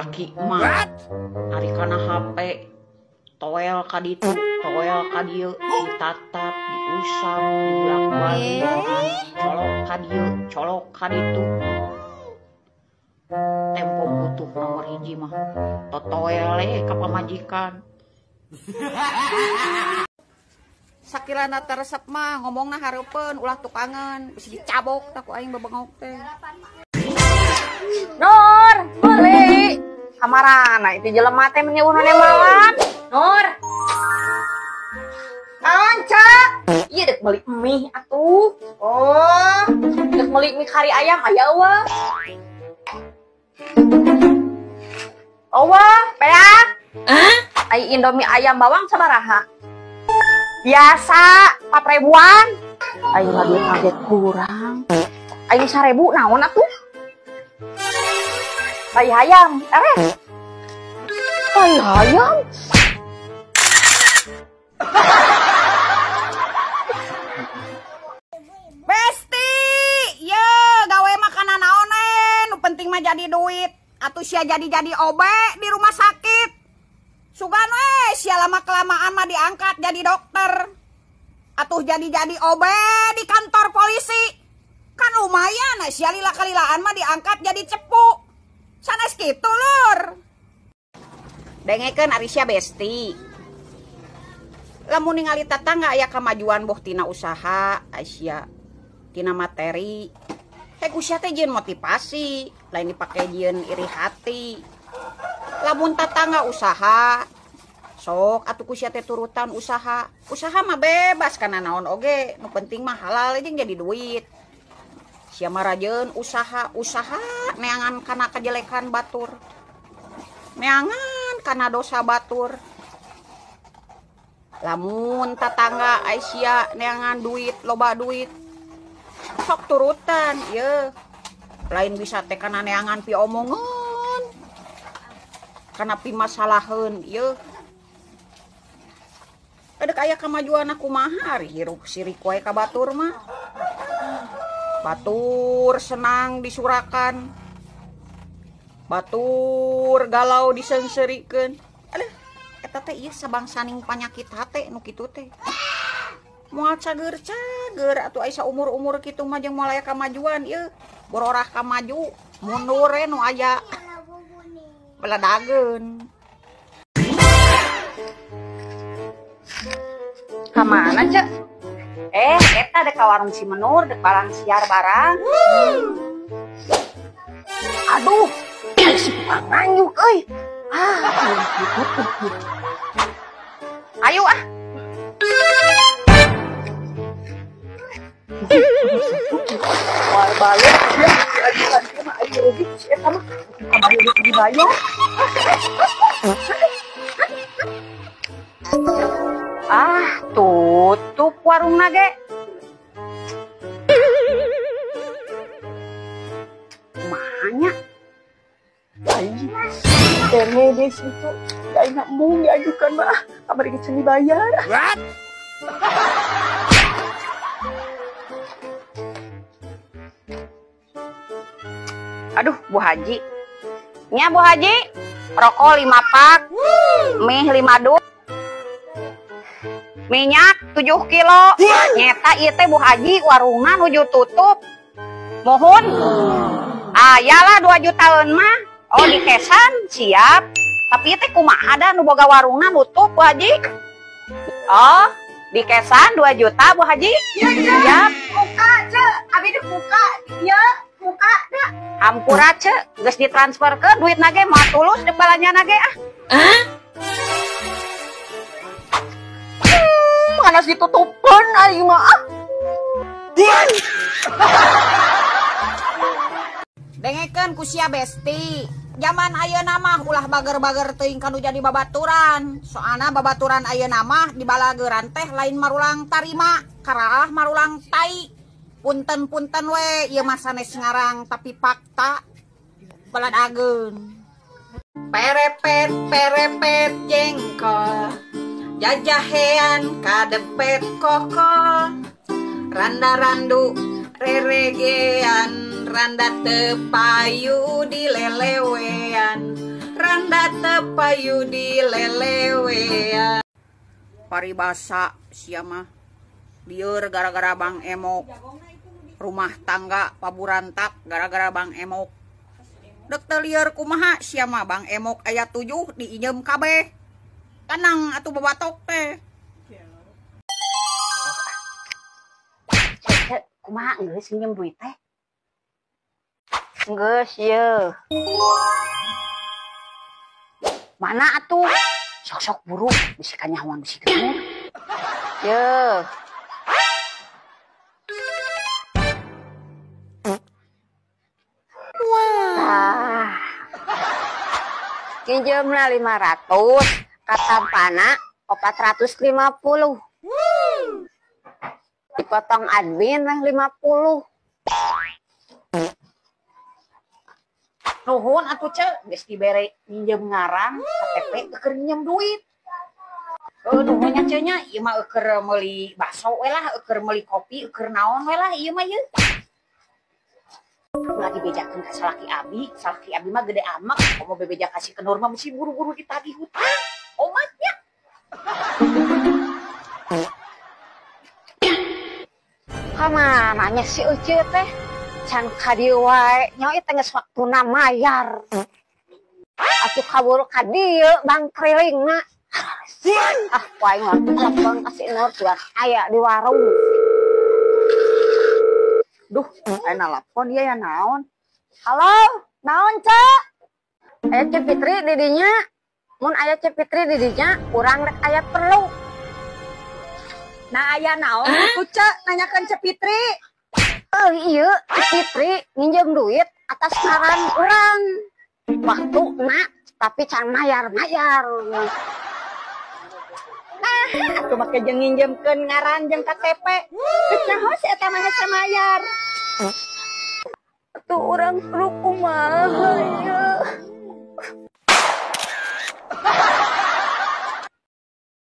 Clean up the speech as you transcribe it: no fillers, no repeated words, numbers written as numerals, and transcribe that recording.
laki mah ari kana HP toel ka ditu toel ka dieu ditatap diusap dibulak-balik colok ka dieu colok ka ditu tempo butuh nomor hiji mah totoele ka pamajikan. Sakirana teresep mah ngomongna hareupeun ulah tukangan bisa dicabok tak ku aing babengok teh. Nur, beli kamarana itu jelema teh menyeuhna malam. Nur. Anca. Iya dek beli mie atuh. Oh, dek beli mie kari ayam aya eueuh. Eueuh, peak. Ai Indomie ayam bawang sabaraha? Biasa 4.000-an. Aing mah duit kaget kurang. Aing 1.000 naon atuh? Pai ayam, eres. Pai ayam. Besti, ye gawe makanan naonen, nu penting mah jadi duit. Atuh sia jadi obe di rumah sakit. Sugan we sia lama kelamaan mah diangkat jadi dokter. Atuh jadi obe di kantor polisi. Kan lumayan sia lila-kalilaan mah diangkat jadi cepu. Sanes kitu lur. Dengekeun ari sia besti. Lamun ningali tatangga aya kamajuan boh tina usaha, aya tina materi. Ku sia teh jieun motivasi, lain dipake jieun iri hati. Lamun tatangga usaha, sok atuh ku sia teh turutan usaha. Usaha mah bebas kana naon oge, nu penting mah halal jeung jadi duit. Sia mah rajeun usaha neangan kana kajelekan batur. Neangan kana dosa batur. Lamun tatangga Aisyah neangan duit, loba duit. Sok turutan, ye. Lain bisa teh kana neangan pi omongan. Kana pi masalaheun, ye. Edek aya kamajuan aku kumaha ari hirup sirik wae ka batur mah. Batur senang disurakan. Batur galau disenserikeun. Aduh, eta teh ieu sabangsaning panyakit hate nu kitu teh. Moal cager-cager atuh aya umur-umur kitu mah jeung moal aya kamajuan ieu. Bororah kamaju, mundur we nu aya. Beledageun. Kamana, Cek? Eta dek ka warung si Menur, dek balang siar barang. Aduh, si panganyuk euy. Ayo ah. Wah, balik dia diajukan sama ayo rugi eta mah. Ayo dibayar. Tutup warung nage. Mahanya. Dene di situ. Gak enak mau diajukan mah. Kabar kita dibayar. What? Aduh, Bu Haji. Nya Bu Haji, rokok 5 pak, mie 5 dus. Minyak 7 kilo. Nyeta ieu teh Bu Haji warungna nuju tutup. Mohon. Ayalah 2 jutaan mah. Oh di kesan siap. Tapi ieu teh kumaha da nu boga warungna nutup Bu Haji? Oh, di kesan 2 juta Bu Haji. Siap. Muka, Cek. Abi dek muka. Iya, muka da. Ampura Cek, geus ditransfer ke duit nage mah tulus dek balanya nage ah. Panas ditutupin aing mah. Dengekeun ku sia besti. Zaman ayeuna mah ulah bager-bager teuing kanu jadi babaturan. Soalna babaturan ayeuna mah di balageuran teh lain marulang tarima, karalah marulang tai. Punten-punten we ieu mah sanes ngarang tapi fakta baladageun. Perepet jengkol. Jajahean kadepet kokol, randa randu reregean, randa tepayu dilelewean, Janda tepayu di lelewean. Paribasa siapa lieur gara-gara Bang Emok. Rumah tangga paburantak gara-gara Bang Emok. Dek teu lieur kumaha siapa Bang Emok aya 7 diinjem kabeh. Tenang atuh babatok teh. Cek kumaha geus nginjem duit teh? Geus ye. Mana atuh? Sok-sok buru bisi kanyawan bisi gemur. Ye. Wah. Pinjemna 500, katampana 450. Dipotong admin 50. Nuhun atuh cek, geus dibere minjem ngaran KTP keur minjem duit. Nuhunnya cenah ieu mah keur meuli bakso we lah, keur meuli kopi, keur naon we lah ieu mah ieu. Ulah dibejakeun ka salaki abi mah gede amak, komo bebejak kasih ke Nur mah mesti buru-buru ditagih hutang. Omatnya. Kamananya si Ucu teh? Can kadieu wae nya teh geus waktuna mayar. Atuh kaburu ka dieu Bang Krilingna. Ah, wae mah telepon ka si Nur tuh aya di warung. Duh, aya nelpon ieu ya naon? Halo, naon, Cak? Aya Cipitri di dinya. Mun aya Cipitri di dinya, urang rek aya perlu. Nah aya naon aku Cak nanyakan Cepitri. Oh iya, Cipitri minjem duit atas saran urang. Waktu nak, tapi can mayar-mayar. Aku make jeung nginjemkeun ngaran jeung KTP. Geus naon si eta mah mayar. Tuh urang perlu kumaha.